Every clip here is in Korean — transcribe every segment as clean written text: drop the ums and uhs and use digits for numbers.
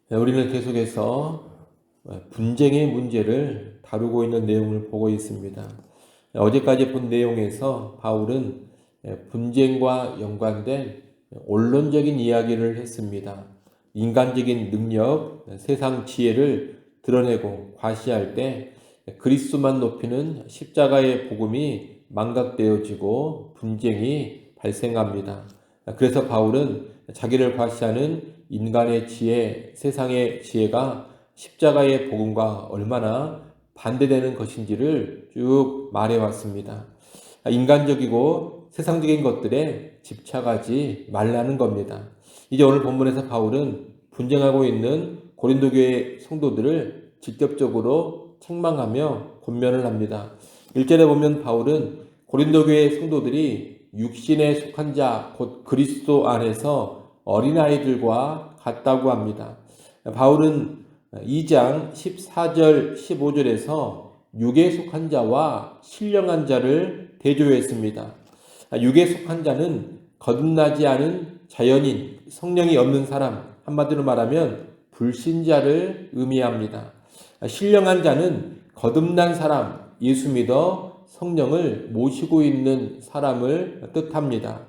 우리는 계속해서 분쟁의 문제를 다루고 있는 내용을 보고 있습니다. 어제까지 본 내용에서 바울은 분쟁과 연관된 원론적인 이야기를 했습니다. 인간적인 능력, 세상 지혜를 드러내고 과시할 때 그리스도만 높이는 십자가의 복음이 망각되어지고 분쟁이 발생합니다. 그래서 바울은 자기를 과시하는 인간의 지혜, 세상의 지혜가 십자가의 복음과 얼마나 반대되는 것인지를 쭉 말해왔습니다. 인간적이고 세상적인 것들에 집착하지 말라는 겁니다. 이제 오늘 본문에서 바울은 분쟁하고 있는 고린도 교회 성도들을 직접적으로 책망하며 권면을 합니다. 1절에 보면 바울은 고린도 교회 성도들이 육신에 속한 자, 곧 그리스도 안에서 어린아이들과 같다고 합니다. 바울은 2장 14절 15절에서 육에 속한 자와 신령한 자를 대조했습니다. 육에 속한 자는 거듭나지 않은 자연인, 성령이 없는 사람, 한마디로 말하면 불신자를 의미합니다. 신령한 자는 거듭난 사람, 예수 믿어 성령을 모시고 있는 사람을 뜻합니다.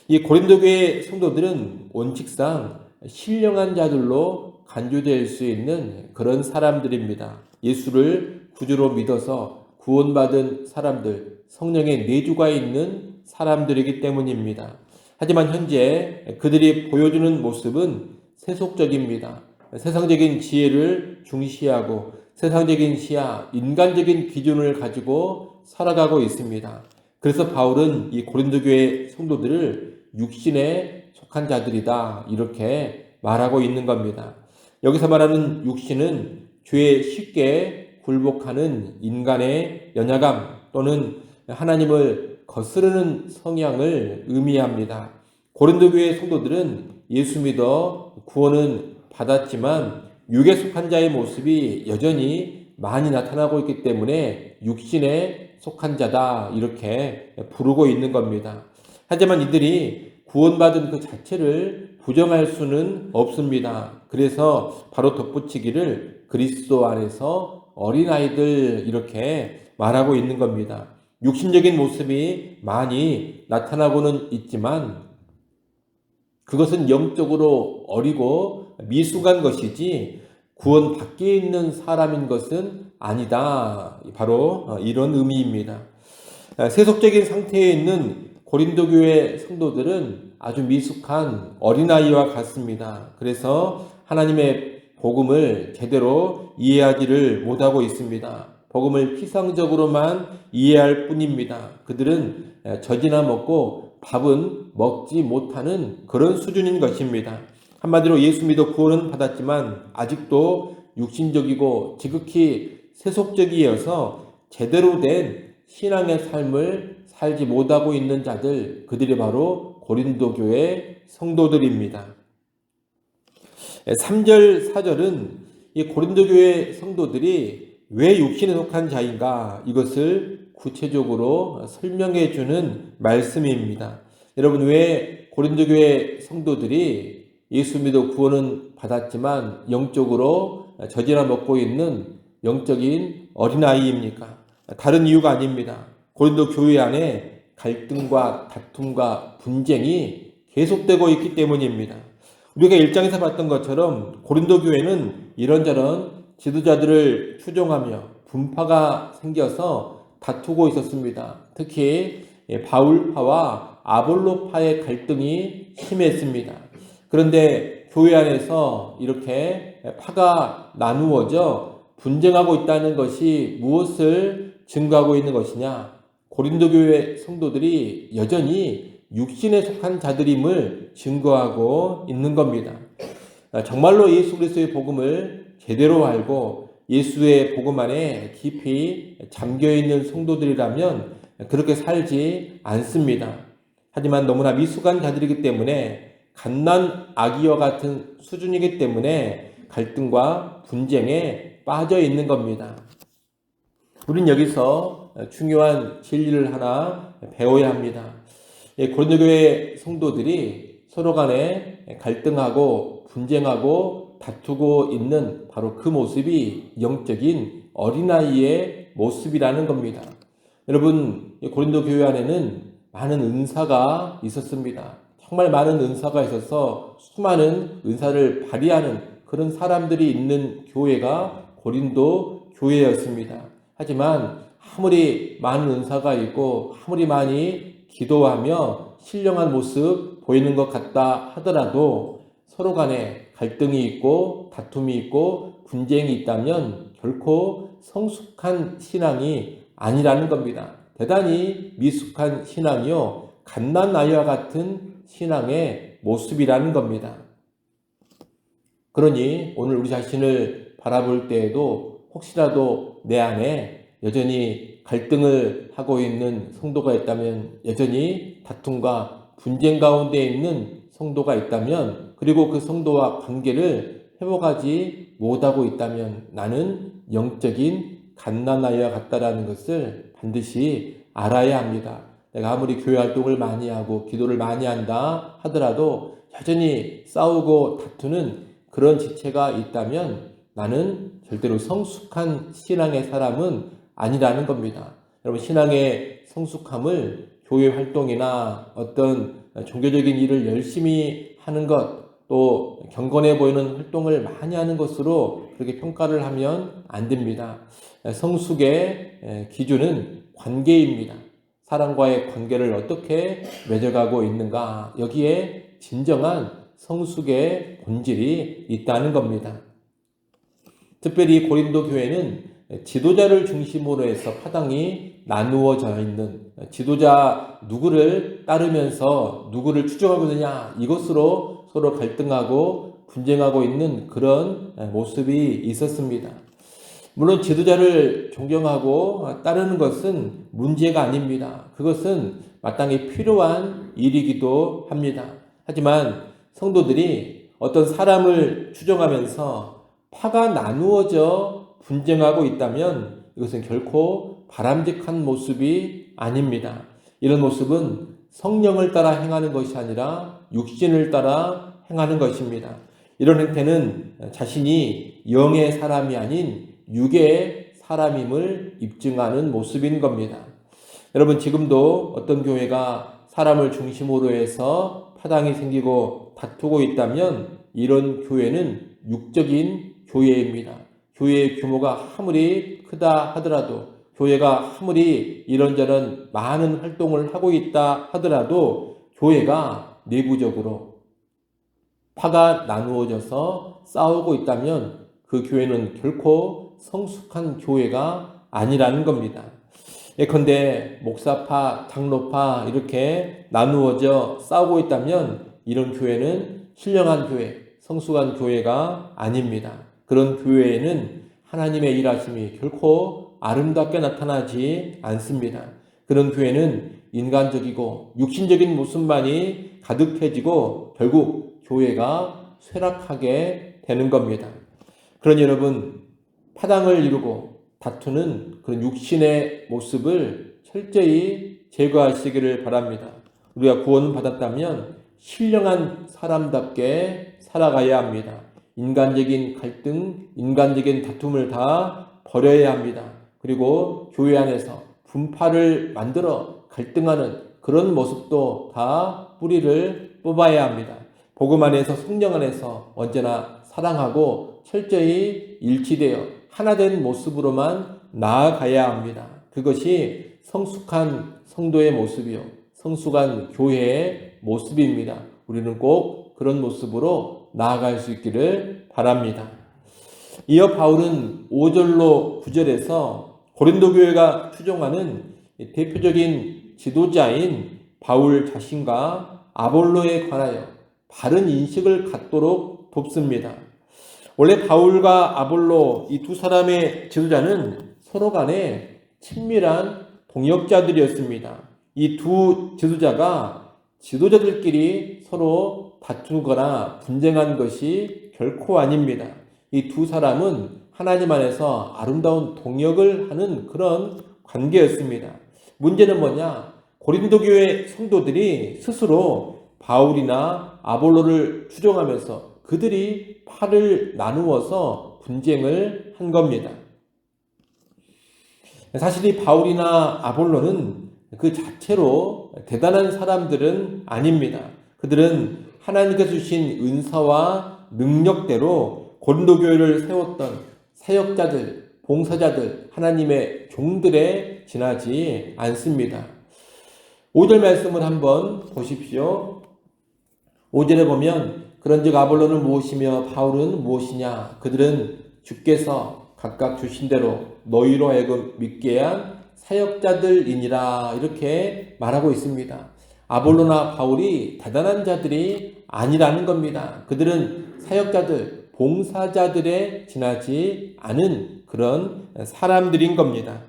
이 고린도 교회 성도들은 원칙상 신령한 자들로 간주될 수 있는 그런 사람들입니다. 예수를 구주로 믿어서 구원받은 사람들, 성령의 내주가 있는 사람들이기 때문입니다. 하지만 현재 그들이 보여주는 모습은 세속적입니다. 세상적인 지혜를 중시하고 세상적인 시야, 인간적인 기준을 가지고 살아가고 있습니다. 그래서 바울은 이 고린도 교회 성도들을 육신에 속한 자들이다 이렇게 말하고 있는 겁니다. 여기서 말하는 육신은 죄에 쉽게 굴복하는 인간의 연약함 또는 하나님을 거스르는 성향을 의미합니다. 고린도 교회 성도들은 예수 믿어 구원은 받았지만 육에 속한 자의 모습이 여전히 많이 나타나고 있기 때문에 육신에 속한 자다 이렇게 부르고 있는 겁니다. 하지만 이들이 구원받은 그 자체를 부정할 수는 없습니다. 그래서 바로 덧붙이기를 그리스도 안에서 어린아이들 이렇게 말하고 있는 겁니다. 육신적인 모습이 많이 나타나고는 있지만 그것은 영적으로 어리고 미숙한 것이지 구원 밖에 있는 사람인 것은 아니다. 바로 이런 의미입니다. 세속적인 상태에 있는 고린도 교회 성도들은 아주 미숙한 어린아이와 같습니다. 그래서 하나님의 복음을 제대로 이해하지를 못하고 있습니다. 복음을 피상적으로만 이해할 뿐입니다. 그들은 젖이나 먹고 밥은 먹지 못하는 그런 수준인 것입니다. 한마디로 예수 믿어 구원은 받았지만 아직도 육신적이고 지극히 세속적이어서 제대로 된 신앙의 삶을 살지 못하고 있는 자들, 그들이 바로 고린도 교회 성도들입니다. 3절, 4절은 이 고린도 교회 성도들이 왜 육신에 속한 자인가 이것을 구체적으로 설명해 주는 말씀입니다. 여러분, 왜 고린도 교회 성도들이 예수 믿어 구원은 받았지만 영적으로 젖이나 먹고 있는 영적인 어린아이입니까? 다른 이유가 아닙니다. 고린도 교회 안에 갈등과 다툼과 분쟁이 계속되고 있기 때문입니다. 우리가 1장에서 봤던 것처럼 고린도 교회는 이런저런 지도자들을 추종하며 분파가 생겨서 다투고 있었습니다. 특히 바울파와 아볼로파의 갈등이 심했습니다. 그런데 교회 안에서 이렇게 파가 나누어져 분쟁하고 있다는 것이 무엇을 증거하고 있는 것이냐? 고린도 교회 성도들이 여전히 육신에 속한 자들임을 증거하고 있는 겁니다. 정말로 예수 그리스도의 복음을 제대로 알고 예수의 복음 안에 깊이 잠겨있는 성도들이라면 그렇게 살지 않습니다. 하지만 너무나 미숙한 자들이기 때문에 갓난 아기와 같은 수준이기 때문에 갈등과 분쟁에 빠져 있는 겁니다. 우린 여기서 중요한 진리를 하나 배워야 합니다. 고린도 교회 성도들이 서로 간에 갈등하고 분쟁하고 다투고 있는 바로 그 모습이 영적인 어린아이의 모습이라는 겁니다. 여러분, 고린도 교회 안에는 많은 은사가 있었습니다. 정말 많은 은사가 있어서 수많은 은사를 발휘하는 그런 사람들이 있는 교회가 고린도 교회였습니다. 하지만 아무리 많은 은사가 있고 아무리 많이 기도하며 신령한 모습 보이는 것 같다 하더라도 서로 간에 갈등이 있고 다툼이 있고 분쟁이 있다면 결코 성숙한 신앙이 아니라는 겁니다. 대단히 미숙한 신앙이요, 갓난아이와 같은 신앙의 모습이라는 겁니다. 그러니 오늘 우리 자신을 바라볼 때에도 혹시라도 내 안에 여전히 갈등을 하고 있는 성도가 있다면, 여전히 다툼과 분쟁 가운데 있는 성도가 있다면, 그리고 그 성도와 관계를 회복하지 못하고 있다면 나는 영적인 갓난아이와 같다라는 것을 반드시 알아야 합니다. 내가 아무리 교회 활동을 많이 하고 기도를 많이 한다 하더라도 여전히 싸우고 다투는 그런 지체가 있다면 나는 절대로 성숙한 신앙의 사람은 아니라는 겁니다. 여러분, 신앙의 성숙함을 교회 활동이나 어떤 종교적인 일을 열심히 하는 것, 또 경건해 보이는 활동을 많이 하는 것으로 그렇게 평가를 하면 안 됩니다. 성숙의 기준은 관계입니다. 사람과의 관계를 어떻게 맺어가고 있는가, 여기에 진정한 성숙의 본질이 있다는 겁니다. 특별히 고린도 교회는 지도자를 중심으로 해서 파당이 나누어져 있는, 지도자 누구를 따르면서 누구를 추종하고 있느냐, 이것으로 서로 갈등하고 분쟁하고 있는 그런 모습이 있었습니다. 물론 지도자를 존경하고 따르는 것은 문제가 아닙니다. 그것은 마땅히 필요한 일이기도 합니다. 하지만 성도들이 어떤 사람을 추종하면서 파가 나누어져 분쟁하고 있다면 이것은 결코 바람직한 모습이 아닙니다. 이런 모습은 성령을 따라 행하는 것이 아니라 육신을 따라 행하는 것입니다. 이런 행태는 자신이 영의 사람이 아닌 육의 사람임을 입증하는 모습인 겁니다. 여러분, 지금도 어떤 교회가 사람을 중심으로 해서 파당이 생기고 다투고 있다면 이런 교회는 육적인 교회입니다. 교회의 규모가 아무리 크다 하더라도, 교회가 아무리 이런저런 많은 활동을 하고 있다 하더라도 교회가 내부적으로 파가 나누어져서 싸우고 있다면 그 교회는 결코 성숙한 교회가 아니라는 겁니다. 예컨대 목사파, 장로파 이렇게 나누어져 싸우고 있다면 이런 교회는 신령한 교회, 성숙한 교회가 아닙니다. 그런 교회에는 하나님의 일하심이 결코 아름답게 나타나지 않습니다. 그런 교회는 인간적이고 육신적인 모습만이 가득해지고 결국 교회가 쇠락하게 되는 겁니다. 그러니 여러분, 파당을 이루고 다투는 그런 육신의 모습을 철저히 제거하시기를 바랍니다. 우리가 구원을 받았다면 신령한 사람답게 살아가야 합니다. 인간적인 갈등, 인간적인 다툼을 다 버려야 합니다. 그리고 교회 안에서 분파를 만들어 갈등하는 그런 모습도 다 뿌리를 뽑아야 합니다. 복음 안에서, 성령 안에서 언제나 사랑하고 철저히 일치되어 하나된 모습으로만 나아가야 합니다. 그것이 성숙한 성도의 모습이요, 성숙한 교회의 모습입니다. 우리는 꼭 그런 모습으로 나아갈 수 있기를 바랍니다. 이어 바울은 5절로 9절에서 고린도 교회가 추종하는 대표적인 지도자인 바울 자신과 아볼로에 관하여 바른 인식을 갖도록 돕습니다. 원래 바울과 아볼로, 이 두 사람의 지도자는 서로 간에 친밀한 동역자들이었습니다. 이 두 지도자가 지도자들끼리 서로 다투거나 분쟁한 것이 결코 아닙니다. 이 두 사람은 하나님 안에서 아름다운 동역을 하는 그런 관계였습니다. 문제는 뭐냐? 고린도 교회 성도들이 스스로 바울이나 아볼로를 추종하면서 그들이 팔을 나누어서 분쟁을 한 겁니다. 사실 이 바울이나 아볼로는 그 자체로 대단한 사람들은 아닙니다. 그들은 하나님께서 주신 은사와 능력대로 고린도 교회를 세웠던 사역자들, 봉사자들, 하나님의 종들에 지나지 않습니다. 5절 말씀을 한번 보십시오. 5절에 보면 그런즉 아볼로는 무엇이며 바울은 무엇이냐? 그들은 주께서 각각 주신 대로 너희로 하여금 믿게 한 사역자들이니라, 이렇게 말하고 있습니다. 아볼로나 바울이 대단한 자들이 아니라는 겁니다. 그들은 사역자들, 봉사자들에 지나지 않은 그런 사람들인 겁니다.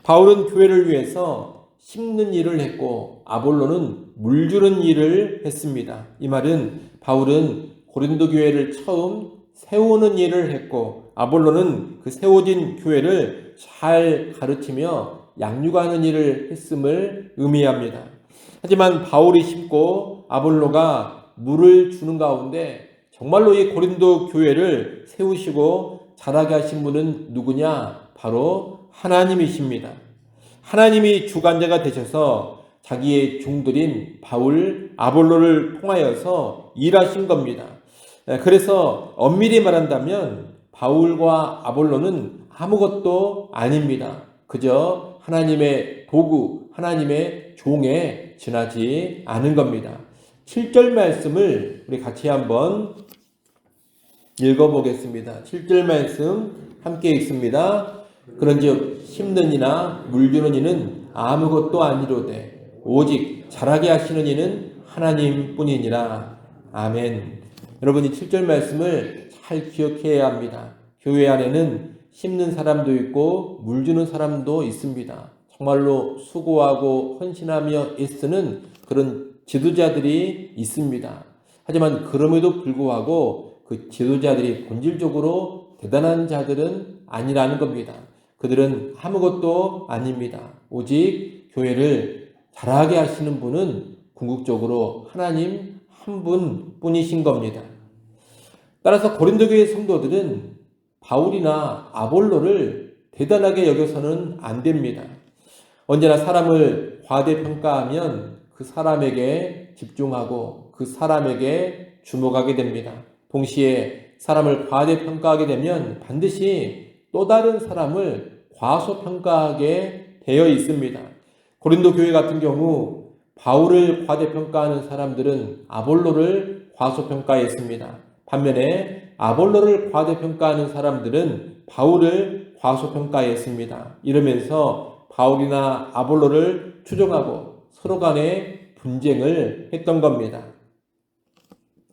바울은 교회를 위해서 심는 일을 했고 아볼로는 물주는 일을 했습니다. 이 말은 바울은 고린도 교회를 처음 세우는 일을 했고 아볼로는 그 세워진 교회를 잘 가르치며 양육하는 일을 했음을 의미합니다. 하지만 바울이 심고 아볼로가 물을 주는 가운데 정말로 이 고린도 교회를 세우시고 자라게 하신 분은 누구냐? 바로 하나님이십니다. 하나님이 주관자가 되셔서 자기의 종들인 바울, 아볼로를 통하여서 일하신 겁니다. 그래서 엄밀히 말한다면 바울과 아볼로는 아무것도 아닙니다. 그저 하나님의 도구, 하나님의 종에 지나지 않은 겁니다. 7절 말씀을 우리 같이 한번 읽어보겠습니다. 7절 말씀 함께 읽습니다. 그런즉 심는 이나 물주는 이는 아무것도 아니로되 오직 자라게 하시는 이는 하나님뿐이니라. 아멘. 여러분이 7절 말씀을 잘 기억해야 합니다. 교회 안에는 심는 사람도 있고 물주는 사람도 있습니다. 정말로 수고하고 헌신하며 애쓰는 그런 지도자들이 있습니다. 하지만 그럼에도 불구하고 그 지도자들이 본질적으로 대단한 자들은 아니라는 겁니다. 그들은 아무것도 아닙니다. 오직 교회를 자라게 하시는 분은 궁극적으로 하나님 한 분뿐이신 겁니다. 따라서 고린도 교회 성도들은 바울이나 아볼로를 대단하게 여겨서는 안 됩니다. 언제나 사람을 과대평가하면 그 사람에게 집중하고 그 사람에게 주목하게 됩니다. 동시에 사람을 과대평가하게 되면 반드시 또 다른 사람을 과소평가하게 되어 있습니다. 고린도 교회 같은 경우 바울을 과대평가하는 사람들은 아볼로를 과소평가했습니다. 반면에 아볼로를 과대평가하는 사람들은 바울을 과소평가했습니다. 이러면서 바울이나 아볼로를 추종하고 서로 간에 분쟁을 했던 겁니다.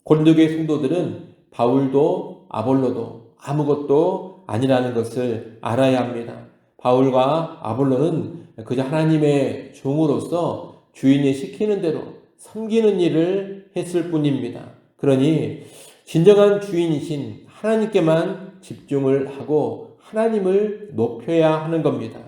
고린도 교회 성도들은 바울도 아볼로도 아무것도 아니라는 것을 알아야 합니다. 바울과 아볼로는 그저 하나님의 종으로서 주인이 시키는 대로 섬기는 일을 했을 뿐입니다. 그러니 진정한 주인이신 하나님께만 집중을 하고 하나님을 높여야 하는 겁니다.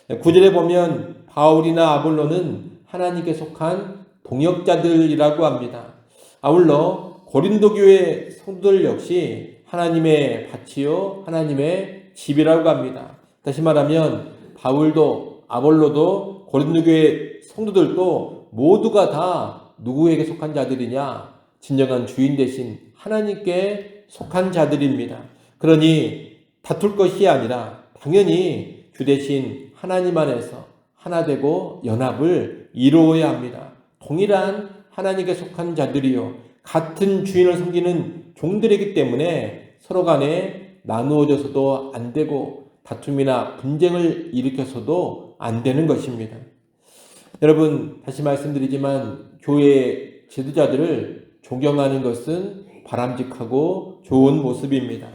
9절에 보면 바울이나 아볼로는 하나님께 속한 동역자들이라고 합니다. 아울러 고린도 교회 성도들 역시 하나님의 밭이요 하나님의 집이라고 합니다. 다시 말하면 바울도 아볼로도 고린도 교회 성도들도 모두가 다 누구에게 속한 자들이냐? 진정한 주인 되신 하나님께 속한 자들입니다. 그러니 다툴 것이 아니라 당연히 주 되신 하나님 안에서 하나 되고 연합을 이루어야 합니다. 동일한 하나님께 속한 자들이요 같은 주인을 섬기는 종들이기 때문에 서로 간에 나누어져서도 안 되고 다툼이나 분쟁을 일으켜서도 안 되는 것입니다. 여러분, 다시 말씀드리지만 교회 지도자들을 존경하는 것은 바람직하고 좋은 모습입니다.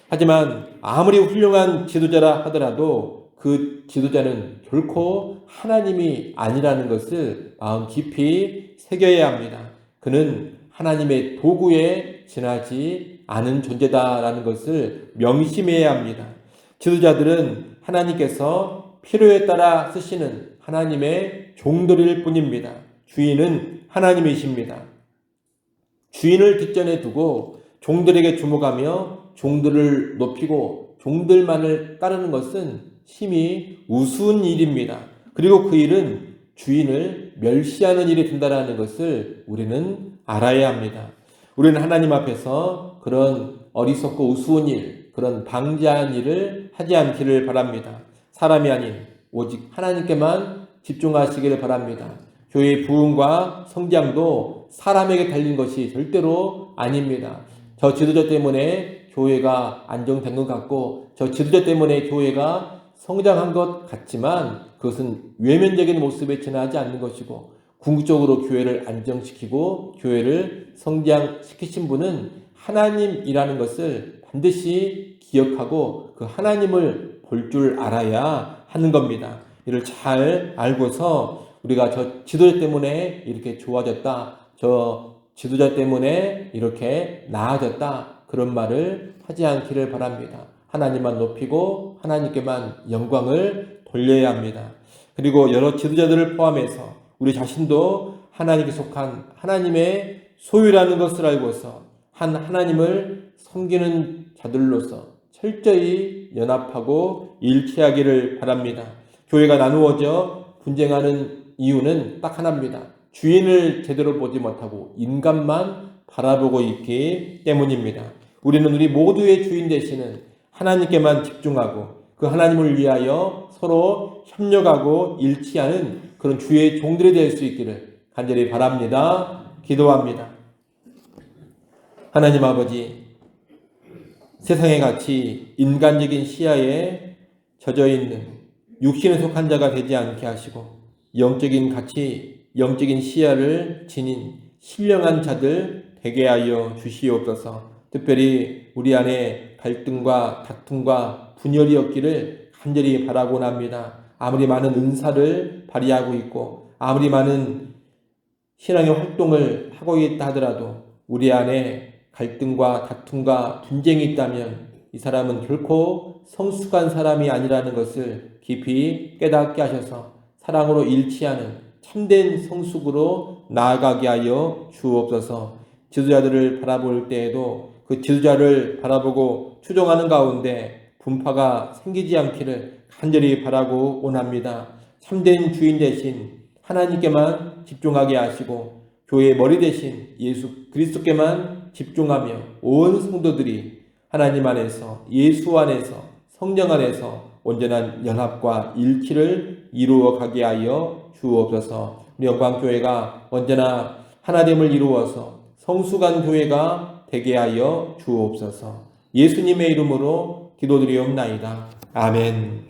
하지만 아무리 훌륭한 지도자라 하더라도 그 지도자는 결코 하나님이 아니라는 것을 마음 깊이 새겨야 합니다. 그는 하나님의 도구에 지나지 않은 존재다라는 것을 명심해야 합니다. 지도자들은 하나님께서 필요에 따라 쓰시는 하나님의 종들일 뿐입니다. 주인은 하나님이십니다. 주인을 뒷전에 두고 종들에게 주목하며 종들을 높이고 종들만을 따르는 것은 심히 우스운 일입니다. 그리고 그 일은 주인을 멸시하는 일이 된다는 것을 우리는 알아야 합니다. 우리는 하나님 앞에서 그런 어리석고 우스운 일, 그런 방자한 일을 하지 않기를 바랍니다. 사람이 아닌 오직 하나님께만 집중하시기를 바랍니다. 교회의 부흥과 성장도 사람에게 달린 것이 절대로 아닙니다. 저 지도자 때문에 교회가 안정된 것 같고 저 지도자 때문에 교회가 성장한 것 같지만 그것은 외면적인 모습에 지나지 않는 것이고 궁극적으로 교회를 안정시키고 교회를 성장시키신 분은 하나님이라는 것을 반드시 기억하고 그 하나님을 볼 줄 알아야 하는 겁니다. 이를 잘 알고서 우리가 저 지도자 때문에 이렇게 좋아졌다, 저 지도자 때문에 이렇게 나아졌다, 그런 말을 하지 않기를 바랍니다. 하나님만 높이고 하나님께만 영광을 돌려야 합니다. 그리고 여러 지도자들을 포함해서 우리 자신도 하나님께 속한 하나님의 소유라는 것을 알고서 한 하나님을 섬기는 자들로서 철저히 연합하고 일치하기를 바랍니다. 교회가 나누어져 분쟁하는 이유는 딱 하나입니다. 주인을 제대로 보지 못하고 인간만 바라보고 있기 때문입니다. 우리는 우리 모두의 주인 되시는 하나님께만 집중하고 그 하나님을 위하여 서로 협력하고 일치하는 그런 주의 종들이 될 수 있기를 간절히 바랍니다. 기도합니다. 하나님 아버지, 세상의 가치, 인간적인 시야에 젖어있는 육신에 속한 자가 되지 않게 하시고 영적인 가치, 영적인 시야를 지닌 신령한 자들 되게 하여 주시옵소서. 특별히 우리 안에 갈등과 다툼과 분열이 없기를 간절히 바라곤 합니다. 아무리 많은 은사를 발휘하고 있고 아무리 많은 신앙의 활동을 하고 있다 하더라도 우리 안에 갈등과 다툼과 분쟁이 있다면 이 사람은 결코 성숙한 사람이 아니라는 것을 깊이 깨닫게 하셔서 사랑으로 일치하는 참된 성숙으로 나아가게 하여 주옵소서. 지도자들을 바라볼 때에도 그 지도자를 바라보고 추종하는 가운데 분파가 생기지 않기를 간절히 바라고 원합니다. 참된 주인 대신 하나님께만 집중하게 하시고 교회의 머리 대신 예수 그리스도께만 집중하며 온 성도들이 하나님 안에서 예수 안에서 성령 안에서 온전한 연합과 일치를 이루어 가게 하여 주옵소서. 우리 영광교회가 언제나 하나됨을 이루어서 성숙한 교회가 되게 하여 주옵소서. 예수님의 이름으로 기도드리옵나이다. 아멘.